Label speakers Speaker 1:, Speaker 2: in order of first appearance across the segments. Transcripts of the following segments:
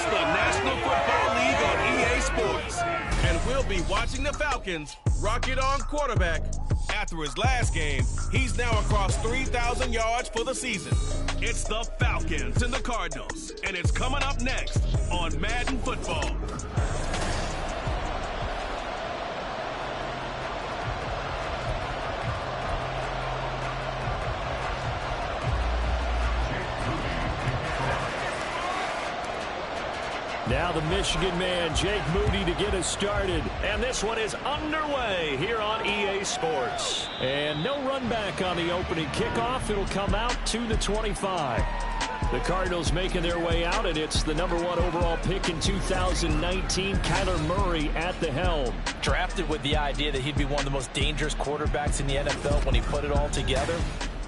Speaker 1: It's the National Football League on EA Sports. And we'll be watching the Falcons rock it on quarterback. After his last game, he's now across 3,000 yards for the season. It's the Falcons and the Cardinals, and it's coming up next on Madden Football.
Speaker 2: Now the Michigan man, Jake Moody, to get us started. And this one is underway here on EA Sports. And no run back on the opening kickoff. It'll come out to the 25. The Cardinals making their way out, and it's the #1 overall pick in 2019, Kyler Murray at the helm.
Speaker 3: Drafted with the idea that he'd be one of the most dangerous quarterbacks in the NFL when he put it all together.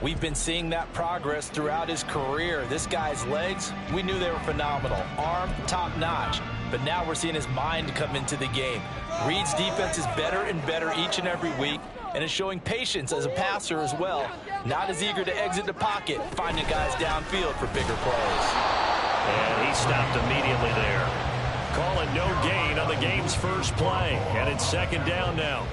Speaker 3: We've been seeing that progress throughout his career. This guy's legs, we knew they were phenomenal. Arm, top-notch. But now we're seeing his mind come into the game. Reed's defense is better and better each and every week, and is showing patience as a passer as well. Not as eager to exit the pocket, finding guys downfield for bigger plays.
Speaker 2: And he stopped immediately there. Calling no gain on the game's first play. And it's second down now.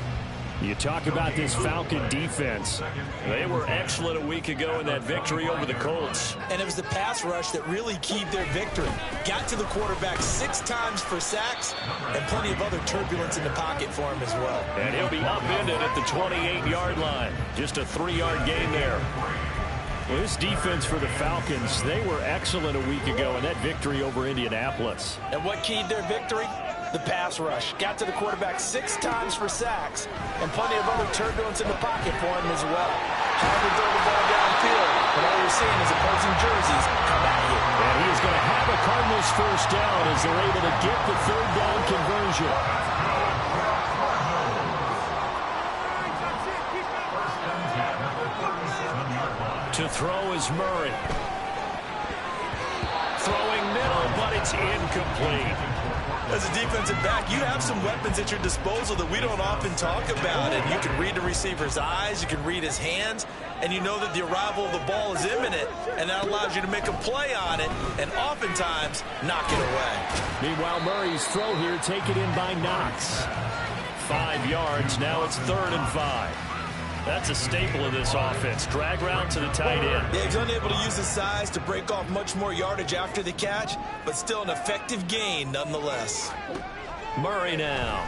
Speaker 2: You talk about this Falcon defense. They were excellent a week ago in that victory over the Colts.
Speaker 3: And it was the pass rush that really keyed their victory. Got to the quarterback 6 times for sacks, and plenty of other turbulence in the pocket for him as well.
Speaker 2: And he'll be upended at the 28-yard line. Just a 3-yard gain there. Well, this defense for the Falcons, they were excellent a week ago in that victory over Indianapolis.
Speaker 3: And what keyed their victory? The pass rush. Got to the quarterback 6 times for sacks, and plenty of other turbulence in the pocket for him as well. Hard to throw the ball downfield, but all you're seeing is opposing jerseys come at you.
Speaker 2: And he is going to have a Cardinals first down as they're able to get the 3rd down conversion. To throw is Murray. Throwing middle, but it's incomplete.
Speaker 3: As a defensive back, you have some weapons at your disposal that we don't often talk about. And you can read the receiver's eyes, you can read his hands, and you know that the arrival of the ball is imminent, and that allows you to make a play on it and oftentimes knock it away.
Speaker 2: Meanwhile, Murray's throw here taken in by Knox. 5 yards, now it's 3rd and 5. That's a staple of this offense. Drag route to the tight end.
Speaker 3: Yeah, he's unable to use his size to break off much more yardage after the catch, but still an effective gain nonetheless.
Speaker 2: Murray now.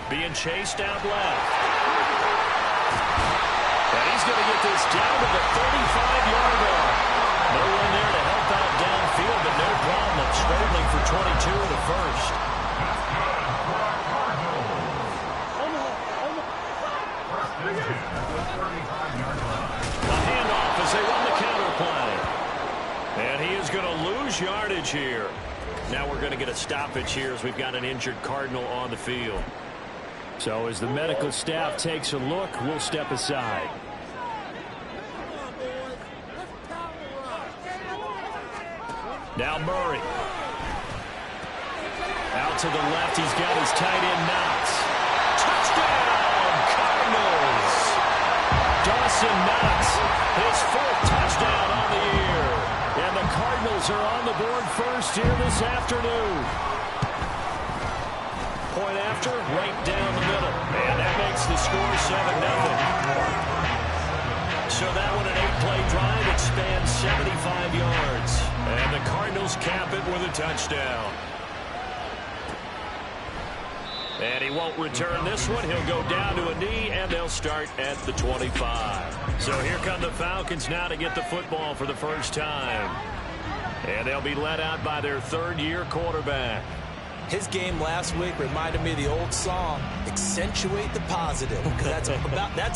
Speaker 2: Being chased out left. And he's going to get this down to the 35-yard line. No one there to help out downfield, but no problem. Scrambling for 22 in the first. A handoff as they run the counter play. And he is going to lose yardage here. Now we're going to get a stoppage here as we've got an injured Cardinal on the field. So as the medical staff takes a look, we'll step aside. Now Murray. Out to the left, he's got his tight end Knox. Touchdown, Cardinals! Dawson Knox, his 4th touchdown on the year. And the Cardinals are on the board first here this afternoon. Point after, right down the middle. And that makes the score 7-0. So that one, an 8-play drive. It spans 75 yards. And the Cardinals cap it with a touchdown. And he won't return this one. He'll go down to a knee, and they'll start at the 25. So here come the Falcons now to get the football for the first time. And they'll be led out by their 3rd-year quarterback.
Speaker 3: His game last week reminded me of the old song, Accentuate the Positive. That's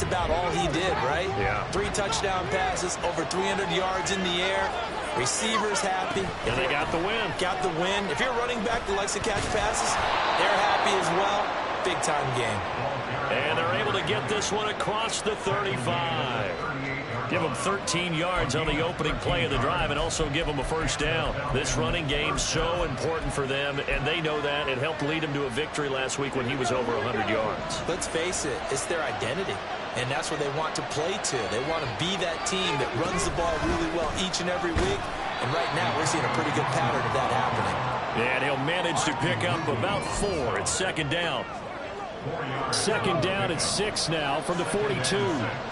Speaker 3: about all he did, right?
Speaker 2: Yeah.
Speaker 3: 3 touchdown passes, over 300 yards in the air. Receivers happy.
Speaker 2: And they got the win.
Speaker 3: Got the win. If you're a running back that likes to catch passes, they're happy as well. Big-time game.
Speaker 2: And they're able to get this one across the 35. Give them 13 yards on the opening play of the drive and also give them a first down. This running game so important for them, and they know that. It helped lead them to a victory last week when he was over 100 yards.
Speaker 3: Let's face it, it's their identity, and that's what they want to play to. They want to be that team that runs the ball really well each and every week, and right now we're seeing a pretty good pattern of that happening.
Speaker 2: And he'll manage to pick up about 4. It's second down. Second down at 6 now from the 42.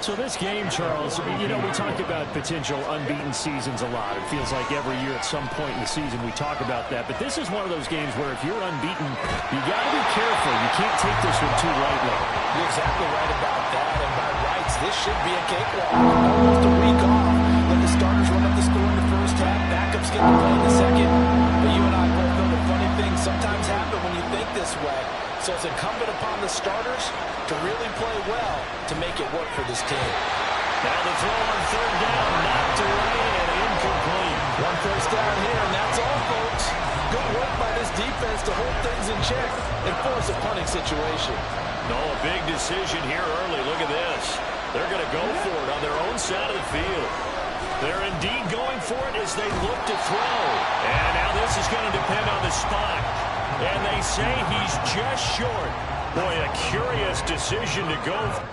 Speaker 2: So this game, Charles, you know, we talk about potential unbeaten seasons a lot. It feels like every year at some point in the season we talk about that. But this is one of those games where if you're unbeaten, you got to be careful. You can't take this one too lightly.
Speaker 3: You're exactly right about that. And by rights, this should be a cakewalk. Almost a week off. Let the starters run up the score in the first half. Backups get to play in the second. But you and I both know the funny things sometimes happen when you think this way. So it's incumbent upon the starters to really play well to make it work for this team.
Speaker 2: Now the throw on third down, knocked away and incomplete.
Speaker 3: One first down here, and that's all, folks. Good work by this defense to hold things in check and force a punting situation.
Speaker 2: No, a big decision here early. Look at this. They're going to go for it on their own side of the field. They're indeed going for it as they look to throw. And now this is going to depend on the spot. And they say he's just short. Boy, a curious decision to go.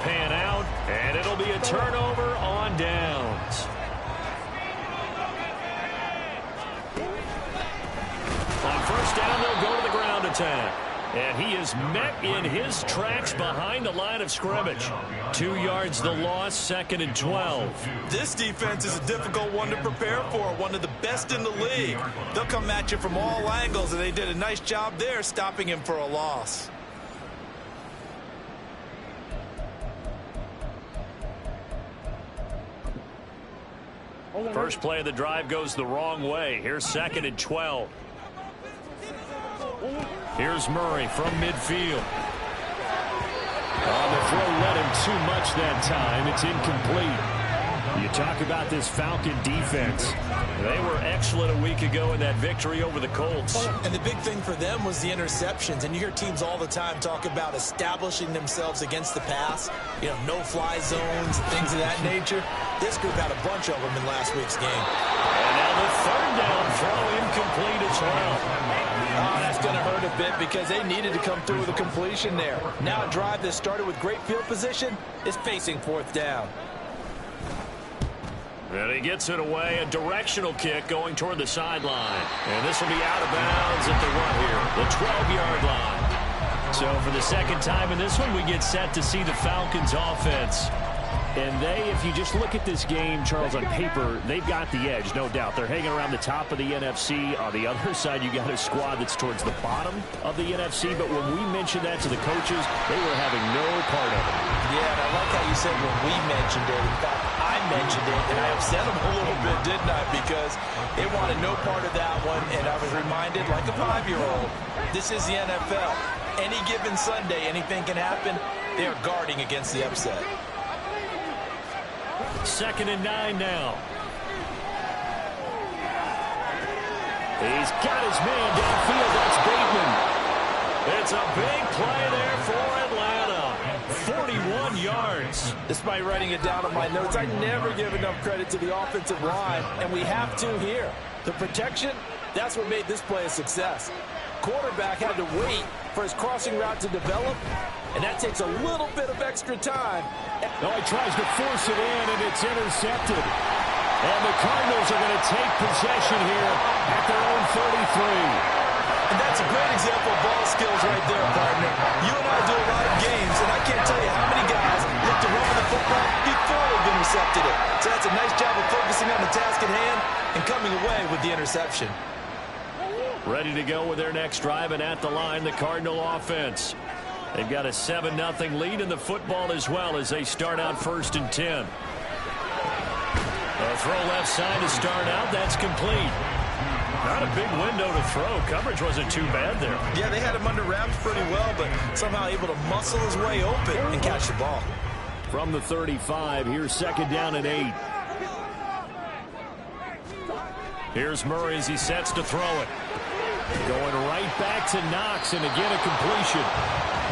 Speaker 2: Pan out, and it'll be a turnover on downs. On first down, they'll go to the ground attack. And he is met in his tracks behind the line of scrimmage. 2 yards the loss, second and 12.
Speaker 3: This defense is a difficult one to prepare for, one of the best in the league. They'll come at you from all angles, and they did a nice job there stopping him for a loss.
Speaker 2: First play of the drive goes the wrong way. Here's second and 12. Here's Murray from midfield. The throw led him too much that time. It's incomplete. You talk about this Falcon defense. They were excellent a week ago in that victory over the Colts.
Speaker 3: And the big thing for them was the interceptions. And you hear teams all the time talk about establishing themselves against the pass. You know, no-fly zones and things of that nature. This group had a bunch of them in last week's game.
Speaker 2: And now the third down throw incomplete as well.
Speaker 3: Oh, that's going to hurt a bit because they needed to come through with a completion there. Now a drive that started with great field position is facing fourth down.
Speaker 2: And he gets it away, a directional kick going toward the sideline. And this will be out of bounds at the 12-yard line. So for the second time in this one, we get set to see the Falcons offense. And they, if you just look at this game, Charles, on paper, they've got the edge, no doubt. They're hanging around the top of the NFC. On the other side, you got a squad that's towards the bottom of the NFC. But when we mentioned that to the coaches, they were having no part of it.
Speaker 3: Yeah, and I like how you said when we mentioned it. In fact, I mentioned it, and I upset them a little bit, didn't I? Because they wanted no part of that one, and I was reminded, like a 5-year-old, this is the NFL. Any given Sunday, anything can happen. They are guarding against the upset.
Speaker 2: Second and 9 now. He's got his man downfield. That's Bateman. It's a big play there for Atlanta. 41 yards.
Speaker 3: Despite writing it down on my notes, I never give enough credit to the offensive line, and we have to here. The protection, that's what made this play a success. Quarterback had to wait for his crossing route to develop, and that takes a little bit of extra time.
Speaker 2: No, he tries to force it in, and it's intercepted. And the Cardinals are going to take possession here at their own 33.
Speaker 3: And that's a great example of ball skills right there, partner. You and I do a lot of games, and I can't tell you how many guys look to run with the football before they've intercepted it. So that's a nice job of focusing on the task at hand and coming away with the interception.
Speaker 2: Ready to go with their next drive, and at the line, the Cardinal offense. They've got a 7-0 lead in the football as well as they start out first and 10. A throw left side to start out. That's complete. Not a big window to throw. Coverage wasn't too bad there.
Speaker 3: Yeah, they had him under wraps pretty well, but somehow able to muscle his way open and catch the ball.
Speaker 2: From the 35, here's second down and 8. Here's Murray as he sets to throw it. Going right back to Knox, and again a completion.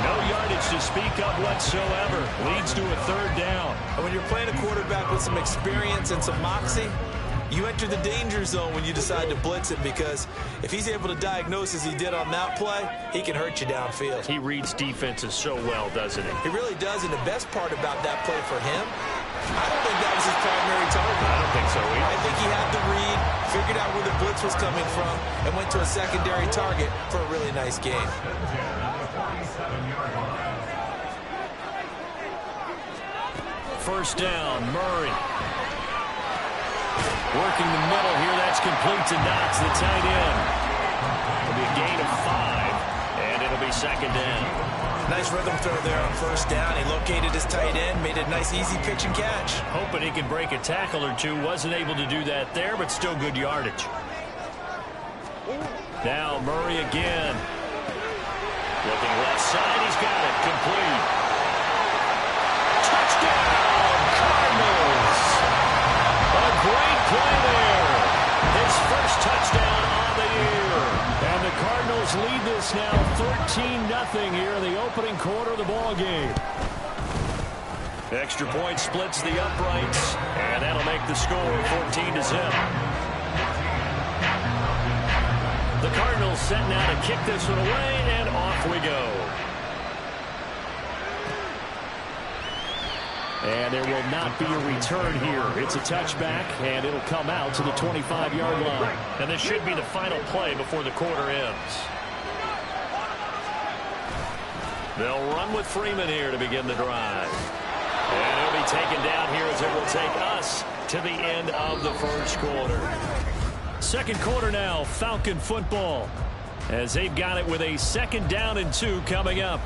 Speaker 2: No yardage to speak of whatsoever. Leads to a third down.
Speaker 3: And when you're playing a quarterback with some experience and some moxie, You enter the danger zone when you decide to blitz him, because if he's able to diagnose as he did on that play, he can hurt you downfield.
Speaker 2: He reads defenses so well, doesn't he?
Speaker 3: He really does, and the best part about that play for him, I don't think that was his primary target.
Speaker 2: I don't think so either.
Speaker 3: I think he had the read, figured out where the blitz was coming from, and went to a secondary target for a really nice game.
Speaker 2: First down, Murray. Working the middle here, that's complete to Knox, the tight end. It'll be a gain of 5, and it'll be second down.
Speaker 3: Nice rhythm throw there on first down. He located his tight end, made a nice easy pitch and catch.
Speaker 2: Hoping he can break a tackle or two. Wasn't able to do that there, but still good yardage. Now Murray again. Looking left side, he's got it. Complete. Touchdown, Cardinals. A great play there. His first touchdown on the year. And the Cardinals lead this now 13-0 here in the opening quarter of the ball game. Extra point splits the uprights, and that'll make the score 14-0. The Cardinals set now to kick this one away, and off we go. And there will not be a return here. It's a touchback, and it'll come out to the 25-yard line. And this should be the final play before the quarter ends. They'll run with Freeman here to begin the drive. And he'll be taken down here as it will take us to the end of the first quarter. Second quarter now, Falcon football, as they've got it with a 2nd down and 2 coming up.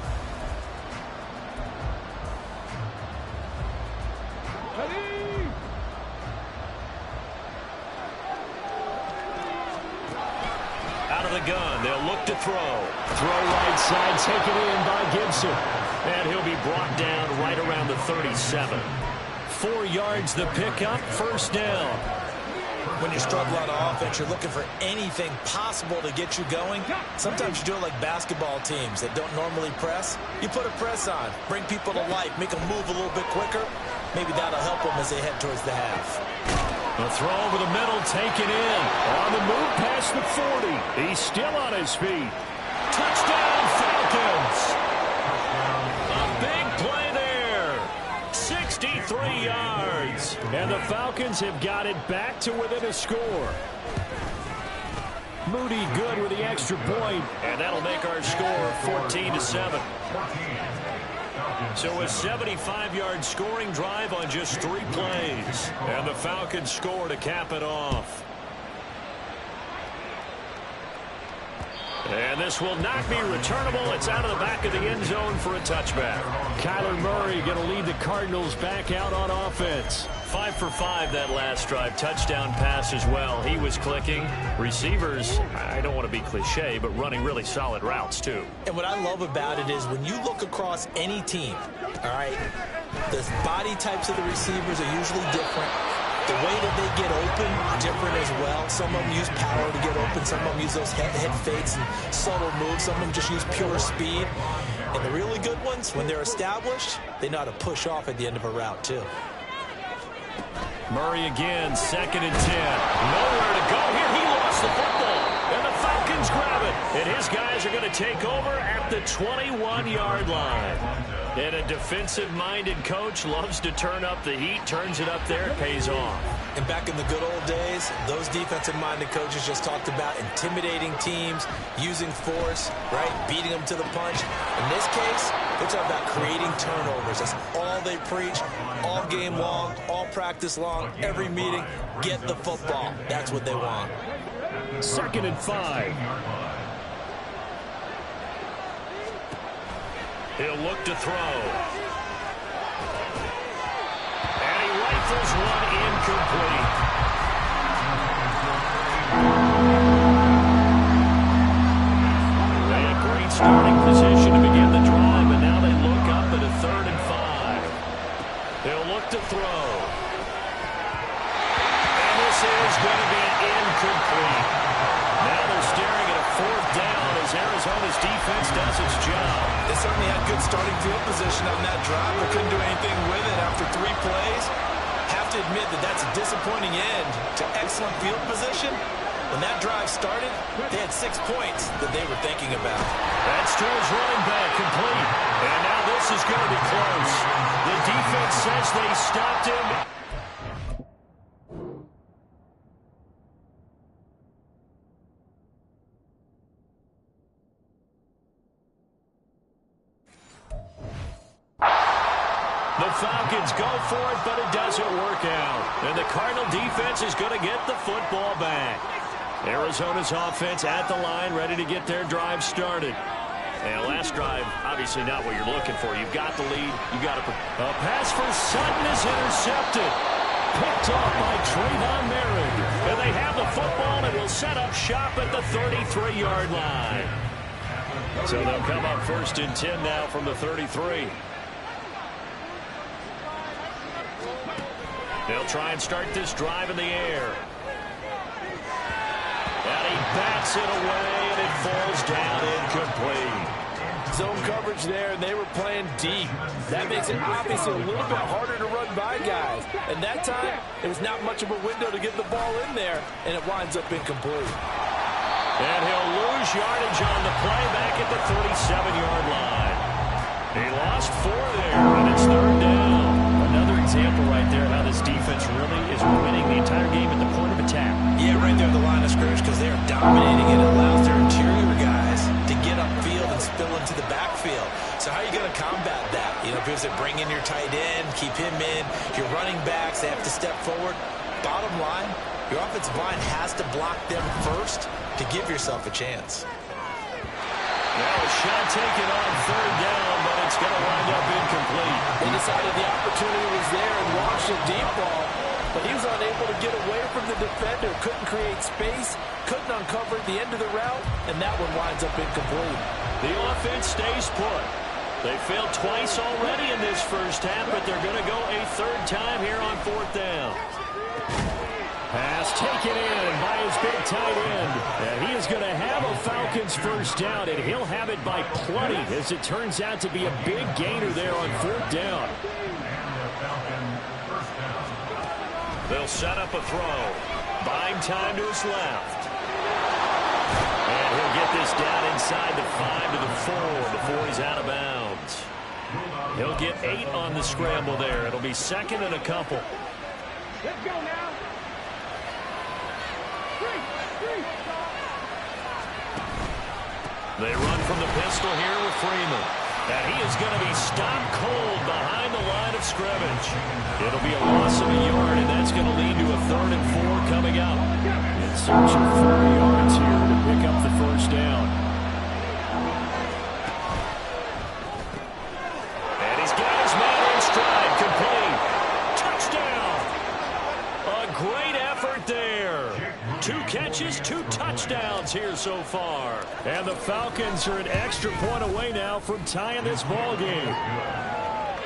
Speaker 2: Out of the gun, they'll look to throw. Throw right side, taken in by Gibson. And he'll be brought down right around the 37. 4 yards the pickup, first down.
Speaker 3: When you struggle on offense, you're looking for anything possible to get you going. Sometimes you do it like basketball teams that don't normally press. You put a press on, bring people to life, make them move a little bit quicker. Maybe that'll help them as they head towards the half.
Speaker 2: A throw over the middle, taken in. On the move past the 40. He's still on his feet. Touchdown, Falcons. A big play there. 63 yards. And the Falcons have got it back to within a score. Moody good with the extra point. And that'll make our score 14-7. So a 75-yard scoring drive on just 3 plays. And the Falcons score to cap it off. And this will not be returnable. It's out of the back of the end zone for a touchback. Kyler Murray going to lead the Cardinals back out on offense. 5 for 5 that last drive. Touchdown pass as well. He was clicking. Receivers, I don't want to be cliche, but running really solid routes too.
Speaker 3: And what I love about it is when you look across any team, all right, the body types of the receivers are usually different. The way that they get open, different as well. Some of them use power to get open. Some of them use those head fakes and subtle moves. Some of them just use pure speed. And the really good ones, when they're established, they know how to push off at the end of a route too.
Speaker 2: Murray again, 2nd and 10. Nowhere to go here. He lost the football. And the Falcons grab it. And his guys are going to take over at the 21-yard line. And a defensive-minded coach loves to turn up the heat, turns it up there, it pays off.
Speaker 3: And back in the good old days, those defensive-minded coaches just talked about intimidating teams, using force, right, beating them to the punch. In this case, they're talking about creating turnovers. That's all they preach, all game long, all practice long, every meeting. Get the football. That's what they want.
Speaker 2: 2nd and 5. He'll look to throw. And he rifles one incomplete. They had great starting position to begin the drive, and now they look up at a 3rd and 5. They'll look to throw. And this is going to be incomplete. Now they're staring at a 4th down as Arizona's defense does its job.
Speaker 3: They certainly had good starting field position on that drive, but couldn't do anything with it after 3 plays. Have have to admit that that's a disappointing end to excellent field position. When that drive started, they had 6 points that they were thinking about.
Speaker 2: That's to his running back, complete. And now this is going to be close. The defense says they stopped him. The Falcons go for it, but it doesn't work out. And the Cardinal defense is going to get the football back. Arizona's offense at the line, ready to get their drive started. And last drive, obviously not what you're looking for. You've got the lead. You got a pass for Sutton is intercepted. Picked off by Trayvon Merritt. And they have the football and will set up shop at the 33-yard line. So they'll come up 1st and 10 now from the 33. They'll try and start this drive in the air. And he bats it away, and it falls down incomplete.
Speaker 3: Zone coverage there, and they were playing deep. That makes it obviously a little bit harder to run by guys. And that time, there was not much of a window to get the ball in there, and it winds up incomplete.
Speaker 2: And he'll lose yardage on the play back at the 37-yard line. He lost 4 there, and it's 3rd down. Another example right there how this defense really is winning the entire game at the point of attack.
Speaker 3: Yeah, right there at the line of scrimmage because they are dominating it. It allows their interior guys to get upfield and spill into the backfield. So how are you going to combat that? You know, because they bring in your tight end, keep him in. Your running backs, they have to step forward. Bottom line, your offensive line has to block them first to give yourself a chance.
Speaker 2: Now a shot taken on 3rd down, but it's going to wind up incomplete.
Speaker 3: They decided the opportunity was there and launched a deep ball, but he was unable to get away from the defender, couldn't create space, couldn't uncover the end of the route, and that one winds up incomplete.
Speaker 2: The offense stays put. They failed twice already in this first half, but they're going to go a 3rd time here on 4th down. Pass taken in by his big tight end. And he is going to have a Falcons 1st down, and he'll have it by plenty, as it turns out to be a big gainer there on 4th down. They'll set up a throw. Buying time to his left. And he'll get this down inside the 5 to the 4 before he's out of bounds. He'll get 8 on the scramble there. It'll be 2nd and a couple.
Speaker 4: Let's go now.
Speaker 2: They run from the pistol here with Freeman. And he is going to be stopped cold behind the line of scrimmage. It'll be a loss of a yard, and that's going to lead to a 3rd and 4 coming up. In search of 4 yards here to pick up the 1st down. And he's got his man in stride, complete. Touchdown! A great effort there. 2 catches, 2 touchdowns here so far. And the Falcons are an extra point away now from tying this ball game.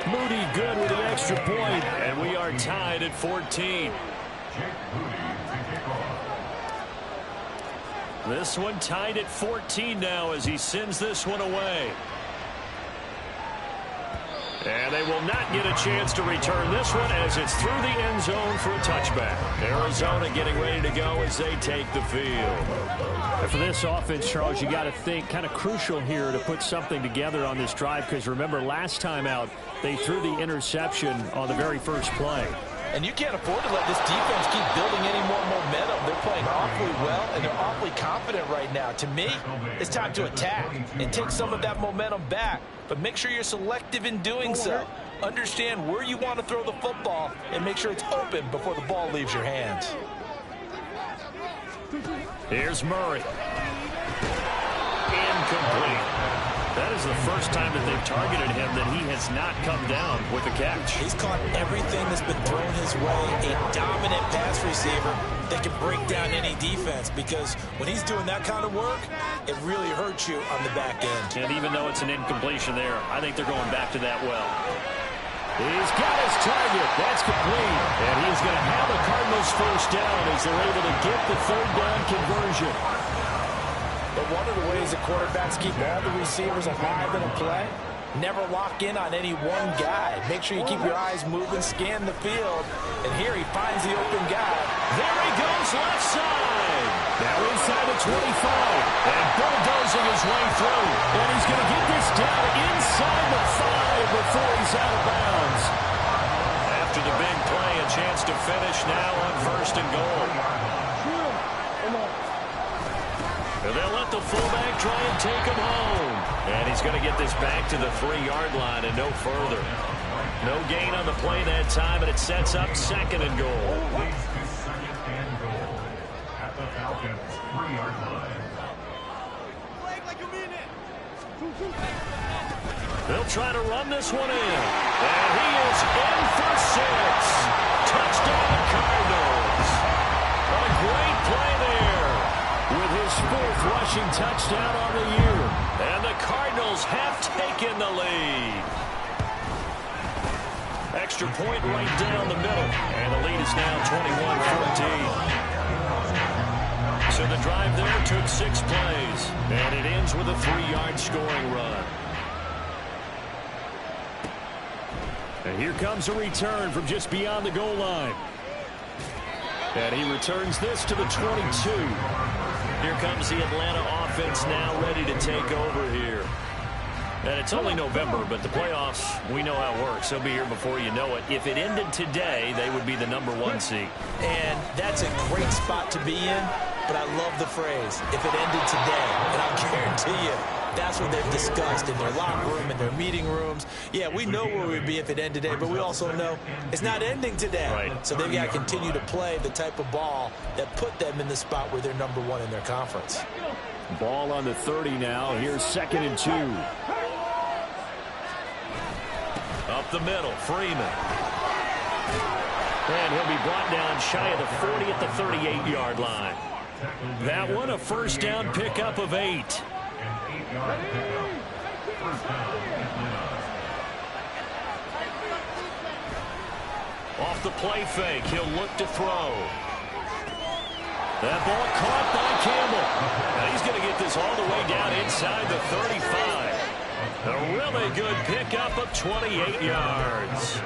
Speaker 2: Moody good with the extra point, and we are tied at 14. This one tied at 14 now as he sends this one away. And they will not get a chance to return this one as it's through the end zone for a touchback. Arizona getting ready to go as they take the field.
Speaker 5: And for this offense, Charles, you got to think kind of crucial here to put something together on this drive, because remember last time out they threw the interception on the very first play.
Speaker 3: And you can't afford to let this defense keep building any more momentum. They're playing awfully well, and they're awfully confident right now. To me, it's time to attack and take some of that momentum back. But make sure you're selective in doing so. Understand where you want to throw the football and make sure it's open before the ball leaves your hands.
Speaker 2: Here's Murray. Incomplete. That is the first time that they've targeted him that he has not come down with a catch.
Speaker 3: He's caught everything that's been thrown his way. A dominant pass receiver that can break down any defense, because when he's doing that kind of work, it really hurts you on the back end.
Speaker 2: And even though it's an incompletion there, I think they're going back to that well.
Speaker 5: He's got his target. That's complete. And he's going to have the Cardinals 1st down as they're able to get the 3rd down conversion.
Speaker 3: But one of the ways that quarterbacks keep all the receivers alive in a play Never lock in on any one guy. Make sure you keep your eyes moving, scan the field. And here he finds the open guy.
Speaker 2: There he goes left side. Now inside the 25. And bulldozing his way through. And he's going to get this down inside the 5 before he's out of bounds. After the big play, a chance to finish now on 1st and goal. And they'll let the fullback try and take him home. And he's going to get this back to the 3-yard line and no further. No gain on the play that time, and it sets up 2nd and goal.
Speaker 6: At the Falcons' 3-yard line.
Speaker 2: They'll try to run this one in. And he is in for 6. Touchdown, Cardinals. A great play there with his 4th rushing touchdown on the year. And the Cardinals have taken the lead. Extra point right down the middle. And the lead is now 21-14. So the drive there took 6 plays. And it ends with a 3-yard scoring run. And here comes a return from just beyond the goal line. And he returns this to the 22. Here comes the Atlanta offense now ready to take over here. And it's only November, but the playoffs, we know how it works. They'll be here before you know it. If it ended today, they would be the #1 seed.
Speaker 3: And that's a great spot to be in, but I love the phrase, if it ended today. And I'll guarantee you, that's what they've discussed in their locker room, in their meeting rooms. Yeah, we know where we'd be if it ended today, but we also know it's not ending today.
Speaker 2: Right.
Speaker 3: So they've got to continue to play the type of ball that put them in the spot where they're #1 in their conference.
Speaker 5: Ball on the 30 now. Here's 2nd and 2.
Speaker 2: Up the middle, Freeman. And he'll be brought down shy of the 40 at the 38-yard line. That one a 1st down pickup of 8. Off the play fake, he'll look to throw. That ball caught by Campbell. Now he's going to get this all the way down inside the 35. A really good pickup of 28 yards.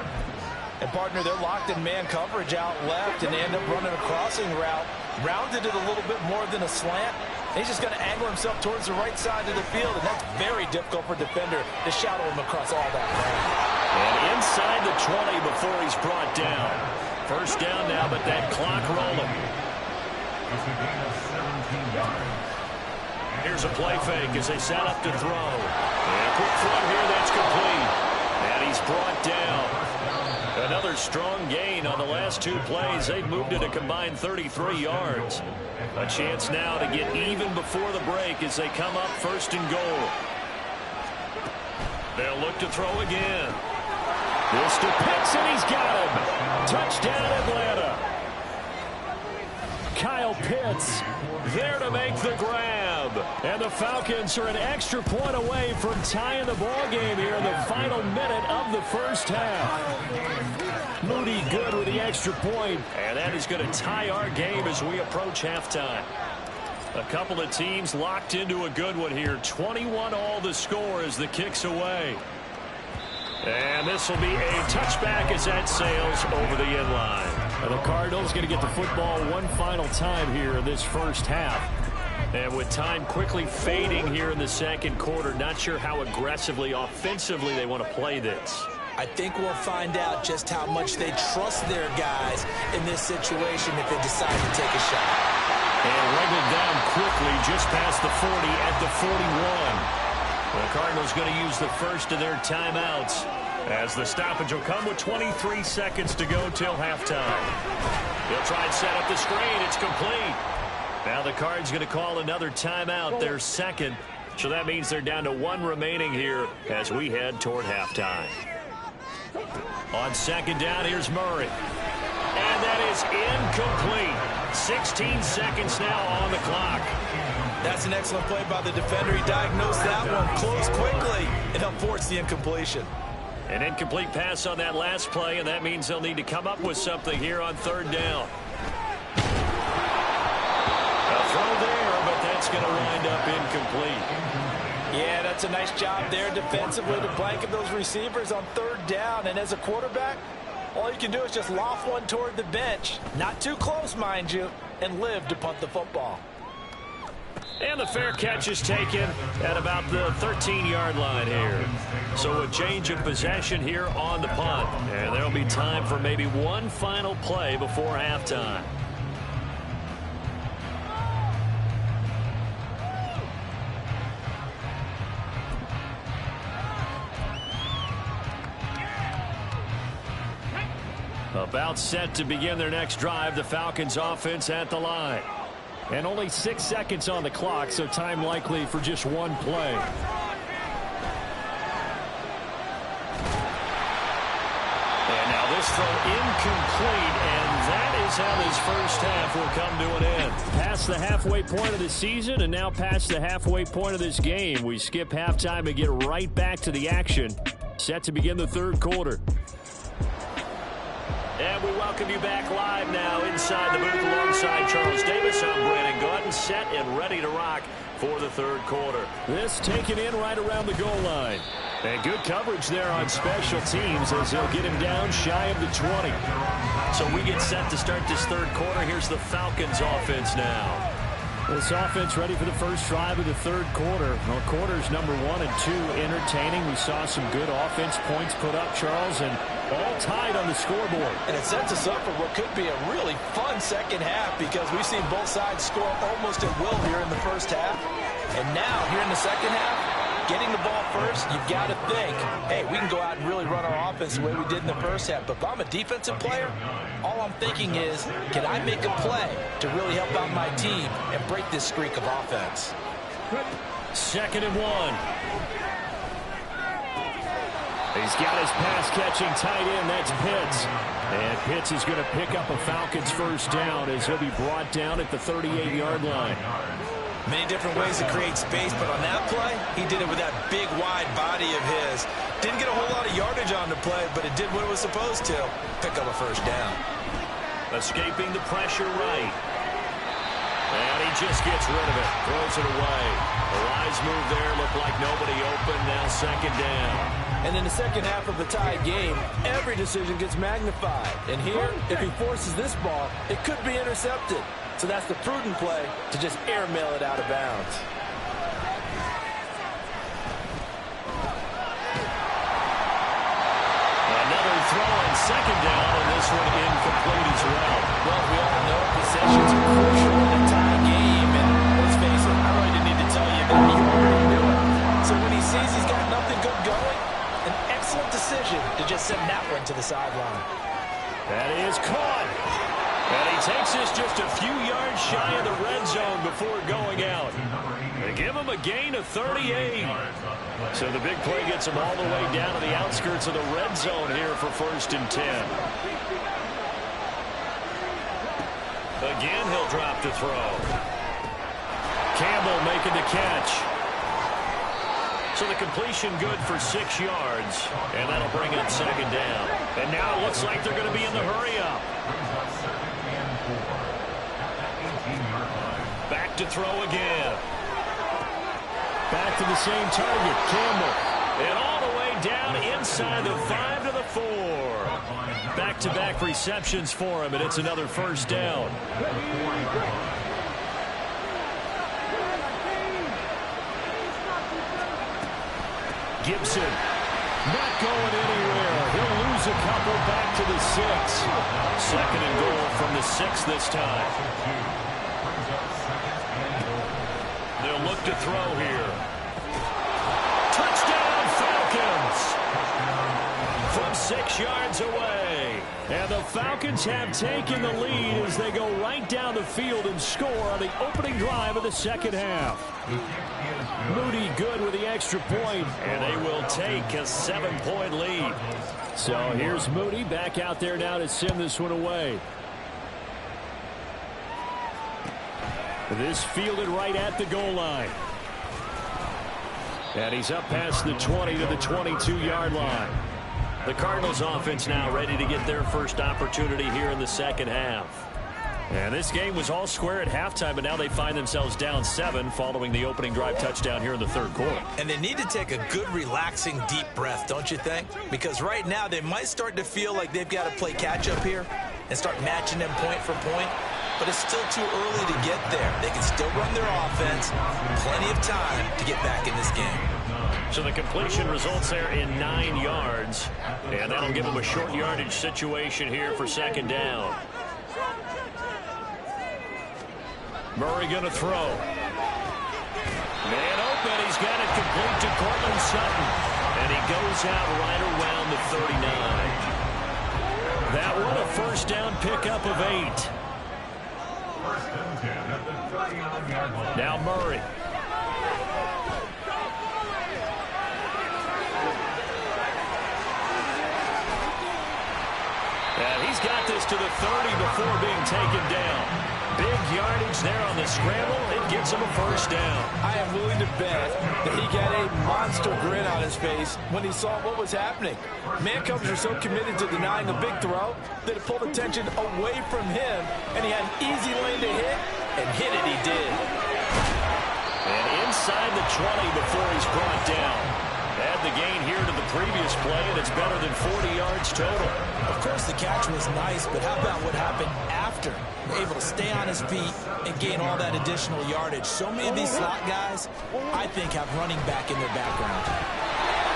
Speaker 3: And, partner, they're locked in man coverage out left, and they end up running a crossing route. Rounded it a little bit more than a slant. He's just going to angle himself towards the right side of the field, and that's very difficult for a defender to shadow him across all that ground.
Speaker 2: And inside the 20 before he's brought down. 1st down now, but that clock rolling. Here's a play fake as they set up to throw. And a quick throw here that's complete. And he's brought down. Another strong gain on the last 2 plays. They've moved it a combined 33 yards. A chance now to get even before the break as they come up 1st and goal. They'll look to throw again. This to Pitts, and he's got him. Touchdown, Atlanta. Kyle Pitts there to make the grab. And the Falcons are an extra point away from tying the ball game here in the final minute of the 1st half. Moody good with the extra point. And that is going to tie our game as we approach halftime. A couple of teams locked into a good one here. 21 all the score as the kick's away. And this will be a touchback as that sails over the end line. And the Cardinals going to get the football one final time here in this 1st half. And with time quickly fading here in the 2nd quarter, not sure how aggressively, offensively they want to play this.
Speaker 3: I think we'll find out just how much they trust their guys in this situation if they decide to take a shot.
Speaker 2: And wriggled down quickly just past the 40 at the 41. The Cardinals going to use the first of their timeouts as the stoppage will come with 23 seconds to go till halftime. They'll try and set up the screen. It's complete. Now the Cards going to call another timeout, their 2nd. So that means they're down to 1 remaining here as we head toward halftime. On 2nd down, here's Murray. And that is incomplete. 16 seconds now on the clock.
Speaker 3: That's an excellent play by the defender. He diagnosed that one close quickly and helped force the incompletion.
Speaker 2: An incomplete pass on that last play, and that means they'll need to come up with something here on 3rd down. A throw there, but that's going to wind up incomplete.
Speaker 3: Yeah, that's a nice job there defensively to blanket those receivers on third down. And as a quarterback, all you can do is just loft one toward the bench. Not too close, mind you, and live to punt the football.
Speaker 5: And the fair catch is taken at about the 13-yard line here. So a change of possession here on the punt. And there'll be time for maybe one final play before halftime. About set to begin their next drive, the Falcons offense at the line. And only 6 seconds on the clock, so time likely for just one play. And now this throw incomplete, and that is how this first half will come to an end. Past the halfway point of the season, and now past the halfway point of this game. We skip halftime and get right back to the action. Set to begin the third quarter. And we welcome you back live now inside the booth alongside Charles Davis. I'm Brandon Gordon, set and ready to rock for the third quarter. This taken in right around the goal line. And good coverage there on special teams as they'll get him down shy of the 20. So we get set to start this third quarter. Here's the Falcons offense now. This offense ready for the first drive of the third quarter. Well, quarters number 1 and 2 entertaining. We saw some good offense points put up, Charles, and all tied on the scoreboard.
Speaker 3: And it sets us up for what could be a really fun second half because we've seen both sides score almost at will here in the first half. And now, here in the second half, getting the ball first, you've got to think, hey, we can go out and really run our offense the way we did in the first half. But if I'm a defensive player, all I'm thinking is, can I make a play to really help out my team and break this streak of offense?
Speaker 5: 2nd and 1. He's got his pass-catching tight end. That's Pitts. And Pitts is going to pick up a Falcons first down as he'll be brought down at the 38-yard line.
Speaker 3: Many different ways to create space, but on that play, he did it with that big, wide body of his. Didn't get a whole lot of yardage on the play, but it did what it was supposed to. Pick up a first down.
Speaker 5: Escaping the pressure right. And he just gets rid of it. Throws it away. The wise move there. Looked like nobody open. Now 2nd down.
Speaker 3: And in the second half of a tied game, every decision gets magnified. And here, if he forces this ball, it could be intercepted. So that's the prudent play to just airmail it out of bounds.
Speaker 5: Another throw on 2nd down, and this one incomplete as well.
Speaker 3: Well, we all know possessions are crucial in a tie game. And let's face it, I really didn't need to tell you that. You already knew it. So when he sees he's got nothing good going, an excellent decision to just send that one to the sideline.
Speaker 5: That is caught. And he takes this just a few yards shy of the red zone before going out. They give him a gain of 38. So the big play gets him all the way down to the outskirts of the red zone here for 1st and 10. Again, he'll drop to throw. Campbell making the catch. So the completion good for 6 yards. And that'll bring up 2nd down. And now it looks like they're going to be in the hurry-up. Back to throw again. Back to the same target, Campbell. And all the way down inside the 5 to the 4. Back-to-back receptions for him, and it's another first down. Gibson not going anywhere. He'll lose a couple back to the 6. 2nd and goal from the 6 this time. They'll look to throw here. Touchdown Falcons! From 6 yards away. And the Falcons have taken the lead as they go right down the field and score on the opening drive of the second half. Moody good with the extra point, and they will take a 7-point lead. So here's Moody back out there now to send this one away. This fielded right at the goal line. And he's up past the 20 to the 22-yard line. The Cardinals offense now ready to get their first opportunity here in the second half.
Speaker 2: And this game was all square at halftime, but now they find themselves down 7 following the opening drive touchdown here in the third quarter.
Speaker 3: And they need to take a good, relaxing, deep breath, don't you think? Because right now they might start to feel like they've got to play catch-up here and start matching them point for point. But it's still too early to get there. They can still run their offense. Plenty of time to get back in this game.
Speaker 2: So the completion results there in 9 yards. And that'll give them a short yardage situation here for second down. Murray going to throw. Man open. He's got it complete to Cortland Sutton. And he goes out right around the 39. That one a first down pickup of 8. Now Murray. And he's got this to the 30 before being taken down. Big yardage there on the scramble. It gets him a first down.
Speaker 3: I am willing to bet that he got a monster grin on his face when he saw what was happening. Man-coverage are so committed to denying a big throw that it pulled attention away from him, and he had an easy lane to hit, and hit it he did.
Speaker 2: And inside the 20 before he's brought down. Add the gain here to the previous play, and it's better than 40 yards total.
Speaker 3: Of course, the catch was nice, but how about what happened after? Able to stay on his feet and gain all that additional yardage. So many of these slot guys, I think, have running back in their background.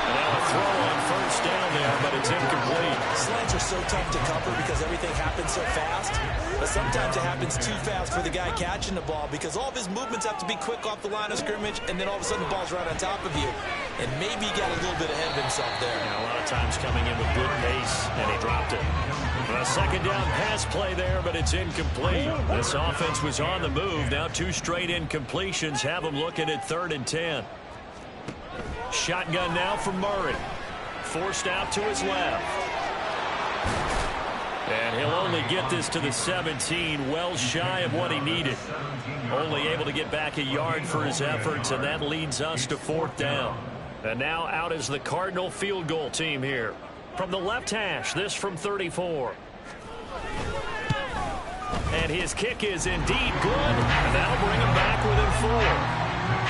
Speaker 2: And now a throw on first down there, but it's incomplete.
Speaker 3: Slants are so tough to cover because everything happens so fast. But sometimes it happens too fast for the guy catching the ball because all of his movements have to be quick off the line of scrimmage, and then all of a sudden the ball's right on top of you. And maybe he got a little bit ahead of himself there.
Speaker 2: Yeah, a lot of times coming in with good pace, and he dropped it. A second down pass play there, but it's incomplete. This offense was on the move. Now 2 straight incompletions have them looking at 3rd and 10. Shotgun now from Murray. Forced out to his left. And he'll only get this to the 17, well shy of what he needed. Only able to get back a yard for his efforts, and that leads us to 4th down. And now out is the Cardinal field goal team here. From the left hash, this from 34. And his kick is indeed good, and that'll bring him back within 4.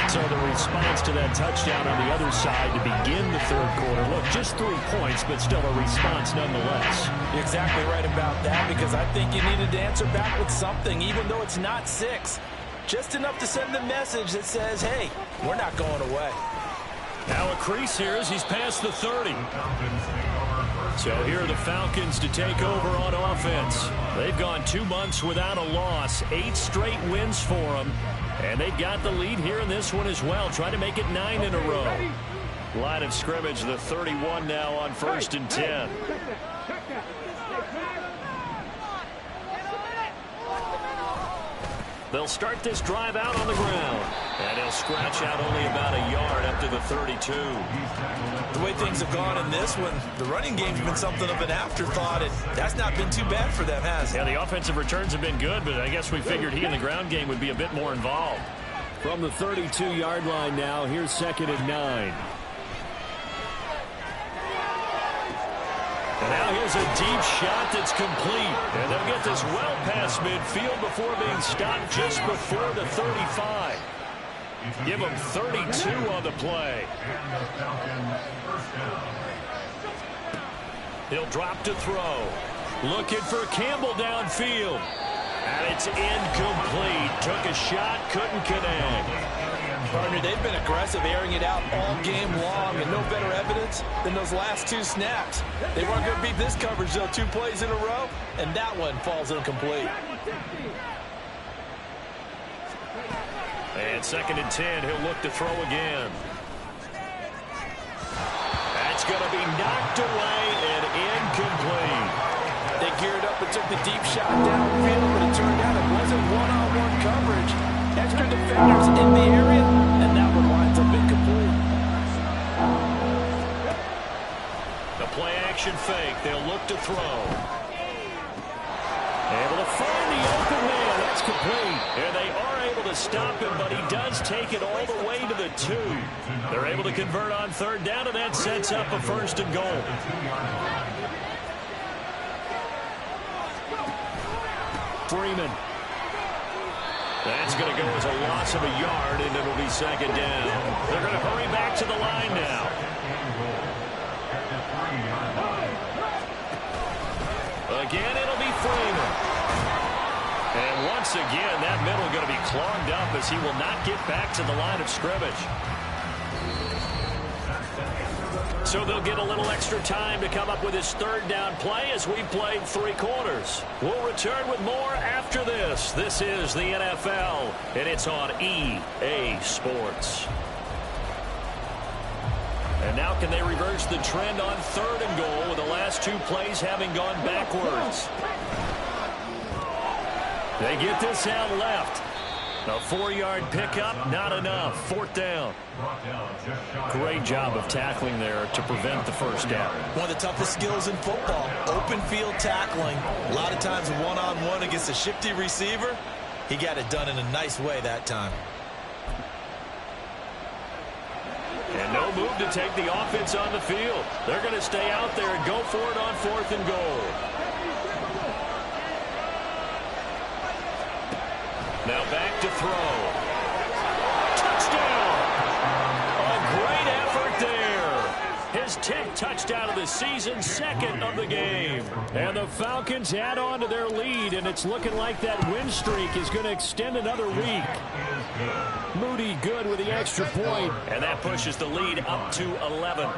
Speaker 2: So the response to that touchdown on the other side to begin the third quarter. Look, just 3 points, but still a response nonetheless.
Speaker 3: You're exactly right about that, because I think you needed to answer back with something, even though it's not 6. Just enough to send the message that says, hey, we're not going away.
Speaker 2: Now a crease here as he's past the 30. So here are the Falcons to take over on offense. They've gone 2 months without a loss, 8 straight wins for them. And they've got the lead here in this one as well, trying to make it 9 in a row. Line of scrimmage, the 31 now on 1st and 10. They'll start this drive out on the ground. And he'll scratch out only about a yard up to the 32.
Speaker 3: The way things have gone in this one, the running game's been something of an afterthought, and that's not been too bad for them, has it?
Speaker 2: Yeah, the offensive returns have been good, but I guess we figured he in the ground game would be a bit more involved. From the 32-yard line now, here's 2nd and 9. And now here's a deep shot that's complete. And they'll get this well past midfield before being stopped just before the 35. Give them 32 on the play. He'll drop to throw. Looking for Campbell downfield. And it's incomplete. Took a shot, couldn't connect.
Speaker 3: Partner, they've been aggressive, airing it out all game long, and no better evidence than those last 2 snaps. They weren't going to beat this coverage, though, 2 plays in a row, and that one falls incomplete.
Speaker 2: And 2nd and 10, he'll look to throw again. That's going to be knocked away and incomplete.
Speaker 3: They geared up and took the deep shot downfield, but it turned out it wasn't one-on-one coverage. Extra defenders in the area, and that one winds up incomplete.
Speaker 2: The play-action fake. They'll look to throw. Able to find the open man. That's complete. And they are able to stop him, but he does take it all the way to the 2. They're able to convert on 3rd down, and that sets up a 1st and goal. Freeman That's going to go as a loss of a yard, and it'll be second down. They're going to hurry back to the line now. Again, it'll be Freeman. And once again, that middle going to be clogged up as he will not get back to the line of scrimmage. So they'll get a little extra time to come up with his third down play as we've played 3 quarters. We'll return with more after this. This is the NFL, and it's on EA Sports. And now can they reverse the trend on 3rd and goal with the last 2 plays having gone backwards? They get this out left. A 4-yard pickup, not enough. 4th down. Great job of tackling there to prevent the first down.
Speaker 3: One of the toughest skills in football, open field tackling. A lot of times one-on-one against a shifty receiver. He got it done in a nice way that time.
Speaker 2: And no move to take the offense on the field. They're going to stay out there and go for it on 4th and goal. Now back to throw. Touchdown! A great effort there. His 10th touchdown of the season, 2nd of the game. And the Falcons add on to their lead, and it's looking like that win streak is going to extend another week. Moody good with the extra point, and that pushes the lead up to 11.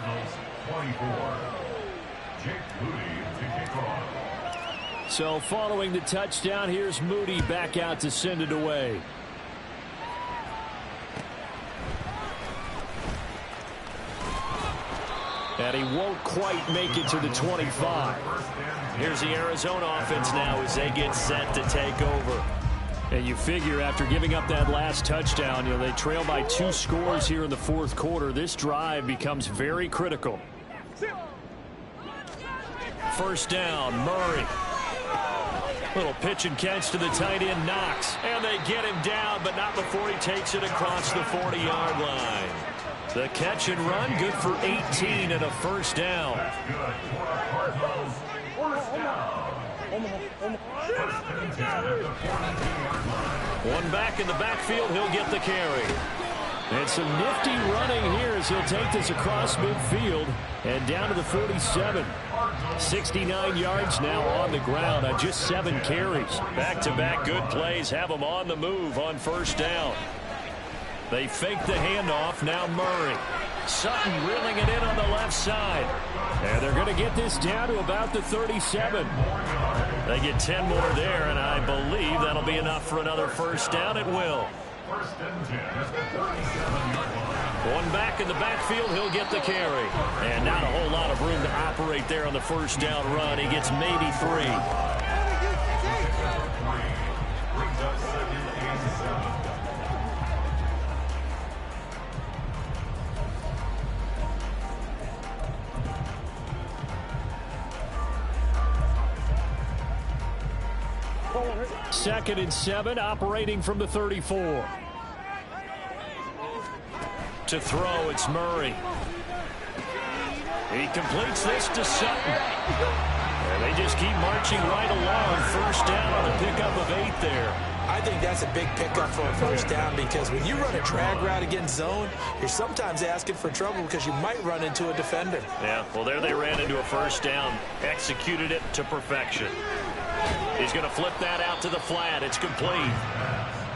Speaker 2: So following the touchdown, here's Moody back out to send it away. And he won't quite make it to the 25. Here's the Arizona offense now as they get set to take over. And you figure after giving up that last touchdown, they trail by 2 scores here in the 4th quarter. This drive becomes very critical. First down, Murray. Little pitch and catch to the tight end, Knox. And they get him down, but not before he takes it across the 40-yard line. The catch and run, good for 18 and a first down. One back in the backfield, he'll get the carry. And some nifty running here as he'll take this across midfield and down to the 47. 69 yards now on the ground on just 7 carries. Back-to-back good plays have them on the move on first down. They fake the handoff, now Murray. Sutton reeling it in on the left side. And they're going to get this down to about the 37. They get 10 more there, and I believe that'll be enough for another first down. It will. One back in the backfield, he'll get the carry. And not a whole lot of room to operate there on the first down run. He gets maybe 3. Second and 7, operating from the 34. To throw, it's Murray. He completes this to Sutton. And they just keep marching right along. First down on a pickup of 8 there.
Speaker 3: I think that's a big pickup for a first down because when you run a drag route against zone, you're sometimes asking for trouble because you might run into a defender.
Speaker 2: Yeah, well, there they ran into a first down. Executed it to perfection. He's going to flip that out to the flat. It's complete.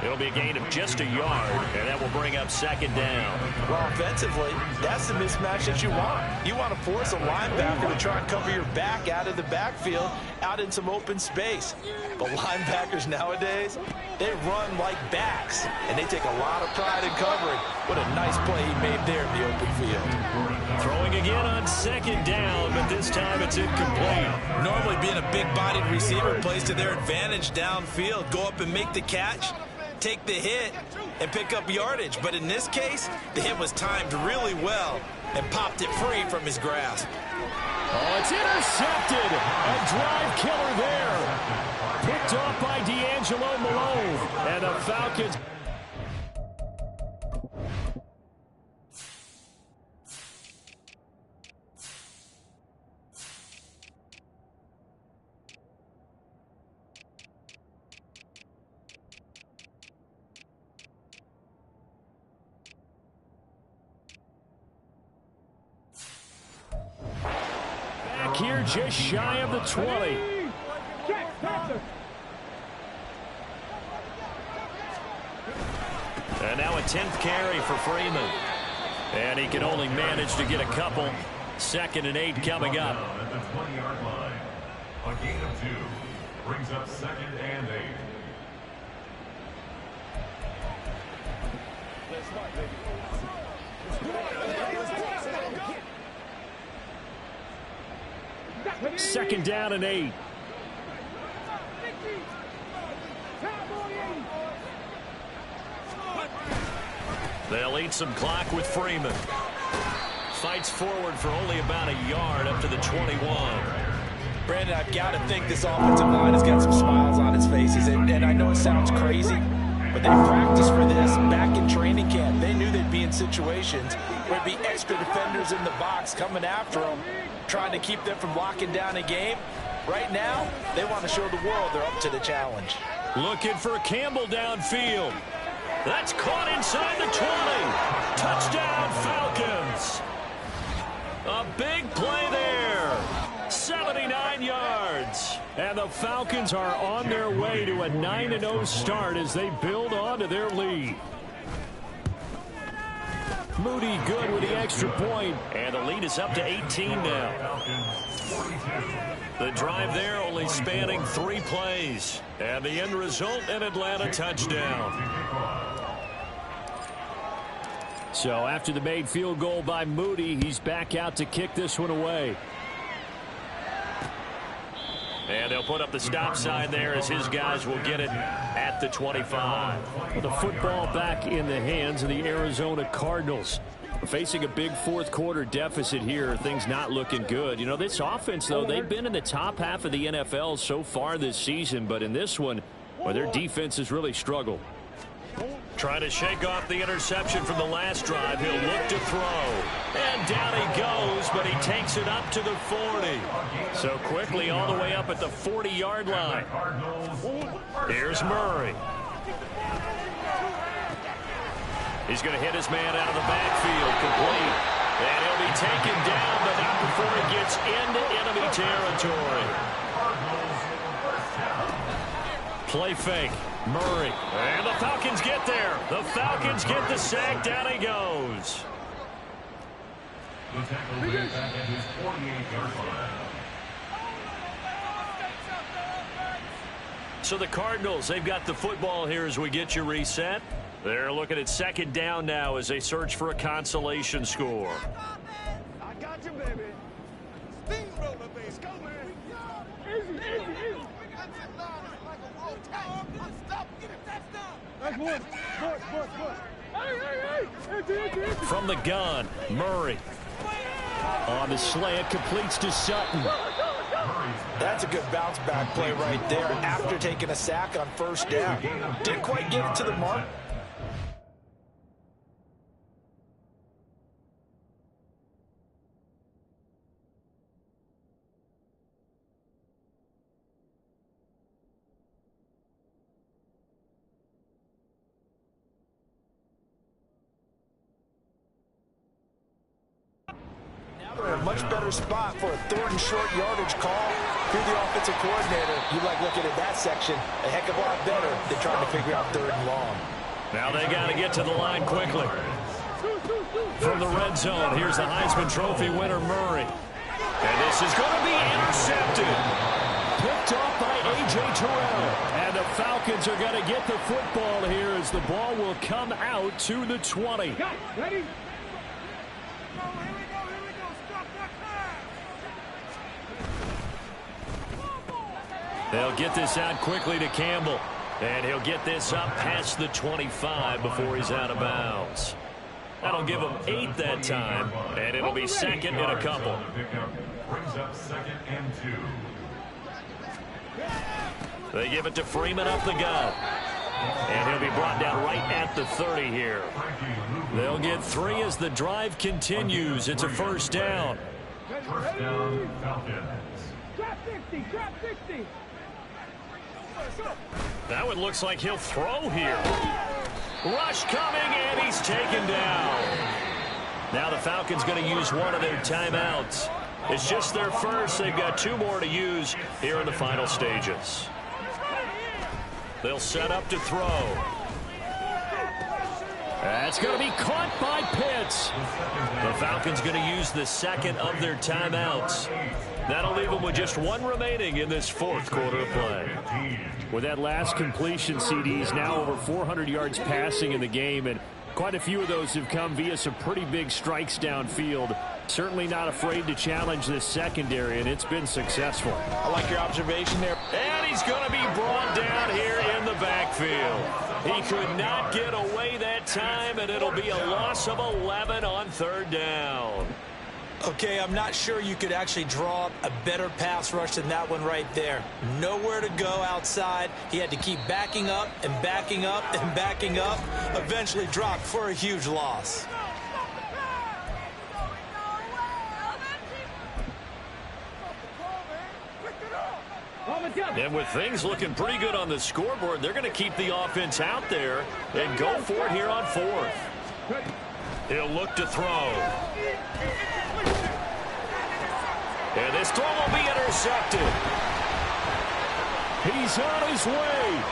Speaker 2: It'll be a gain of just a yard, and that will bring up second down.
Speaker 3: Well, offensively, that's the mismatch that you want. You want to force a linebacker to try and cover your back out of the backfield, out in some open space. But linebackers nowadays, they run like backs, and they take a lot of pride in covering. What a nice play he made there in the open field.
Speaker 2: Throwing again on second down, but this time it's incomplete.
Speaker 3: Normally being a big-bodied receiver plays to their advantage downfield. Go up and make the catch, take the hit, and pick up yardage. But in this case, the hit was timed really well and popped it free from his grasp.
Speaker 2: Oh, it's intercepted. A drive killer there. Picked off by D'Angelo Malone. And the Falcons... here just shy of the 20. And now a 10th carry for Freeman. And he can only manage to get a couple. 2nd and 8 coming up.
Speaker 6: At the 20-yard line. A gain of 2 brings up 2nd and 8.
Speaker 2: Second down and 8. They'll eat some clock with Freeman. Fights forward for only about a yard up to the 21.
Speaker 3: Brandon, I've got to think this offensive line has got some smiles on its faces. And I know it sounds crazy, but they practiced for this back in training camp. They knew they'd be in situations where there'd be extra defenders in the box coming after them, trying to keep them from locking down a game. Right now, they want to show the world they're up to the challenge.
Speaker 2: Looking for Campbell downfield. That's caught inside the 20. Touchdown, Falcons. A big play there. 79 yards. And the Falcons are on their way to a 9-0 start as they build on to their lead. Moody good with the extra point. And the lead is up to 18 now. The drive there only spanning 3 plays. And the end result, an Atlanta touchdown. So after the made field goal by Moody, he's back out to kick this one away. And they'll put up the stop sign there as his guys will get it at the 25. With the football back in the hands of the Arizona Cardinals. Facing a big fourth quarter deficit here, things not looking good. You know, this offense, though, they've been in the top half of the NFL so far this season, but in this one, well, their defense has really struggled. Trying to shake off the interception from the last drive. He'll look to throw. And down he goes, but he takes it up to the 40. So quickly all the way up at the 40-yard line. Here's Murray. He's going to hit his man out of the backfield, complete. And he'll be taken down, but not before he gets into enemy territory. Play fake. Murray. And the Falcons get there. The Falcons get the sack. Down he goes.
Speaker 6: The tackle made back at his 48-yard line.
Speaker 2: So the Cardinals, they've got the football here as we get you reset. They're looking at second down now as they search for a consolation score.
Speaker 4: I got you, baby. Steamroller, baby. Go, man. Easy, easy, easy. That's one. Hey.
Speaker 2: From the gun, Murray. On the slant, completes to Sutton.
Speaker 3: That's a good bounce back play right there after taking a sack on first down. Didn't quite get it to the mark. A much better spot for a 3rd and short yardage call. If you're the offensive coordinator, you like looking at that section a heck of a lot better than trying to figure out 3rd and long.
Speaker 2: Now they got to get to the line quickly. From the red zone, here's the Heisman Trophy winner, Murray. And this is going to be intercepted. Picked off by A.J. Terrell. And the Falcons are going to get the football here as the ball will come out to the 20.
Speaker 4: Ready?
Speaker 2: They'll get this out quickly to Campbell. And he'll get this up past the 25 before he's out of bounds. That'll give him 8 that time. And it'll be second and a couple.
Speaker 6: Brings up 2nd and 2.
Speaker 2: They give it to Freeman up the gut. And he'll be brought down right at the 30 here. They'll get 3 as the drive continues. It's a first down.
Speaker 6: First down, Falcons.
Speaker 4: Trap 60, trap 60.
Speaker 2: That one looks like he'll throw here. Rush coming, and he's taken down. Now the Falcons going to use one of their timeouts. It's just their first. They've got 2 more to use here in the final stages. They'll set up to throw. That's going to be caught by Pitts. The Falcons going to use the second of their timeouts. That'll leave them with just 1 remaining in this 4th quarter of play. With that last completion, CDs now over 400 yards passing in the game, and quite a few of those have come via some pretty big strikes downfield. Certainly not afraid to challenge this secondary, and it's been successful.
Speaker 3: I like your observation there.
Speaker 2: And he's going to be brought down here in the backfield. He could not get away that time, and it'll be a loss of 11 on 3rd down.
Speaker 3: Okay, I'm not sure you could actually draw up a better pass rush than that one right there. Nowhere to go outside. He had to keep backing up and backing up and backing up. Eventually dropped for a huge loss.
Speaker 2: And with things looking pretty good on the scoreboard, they're going to keep the offense out there and go for it here on 4th. He'll look to throw. And this throw will be intercepted. He's on his way.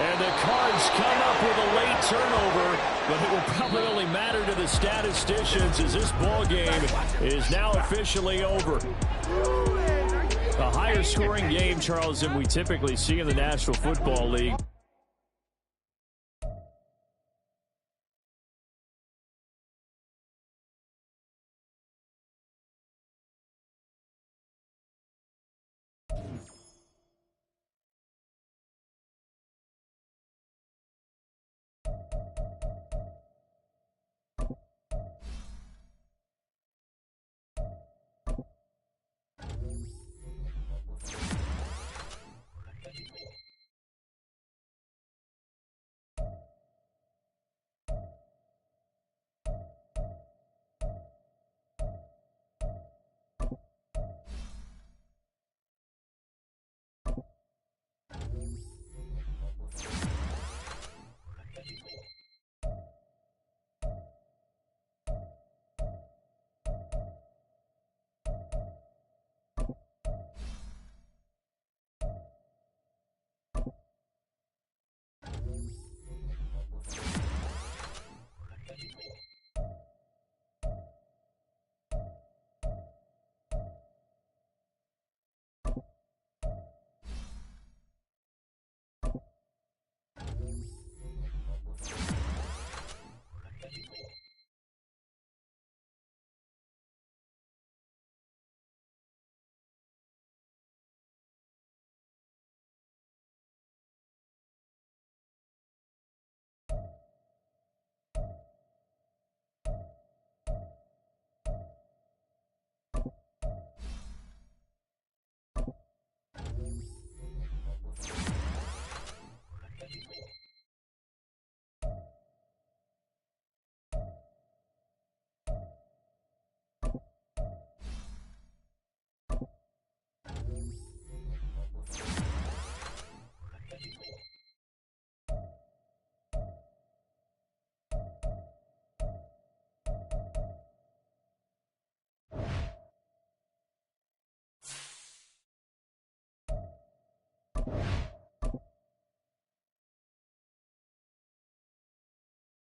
Speaker 2: And the Cards come up with a late turnover, but it will probably only matter to the statisticians as this ball game is now officially over. A higher scoring game, Charles, than we typically see in the National Football League.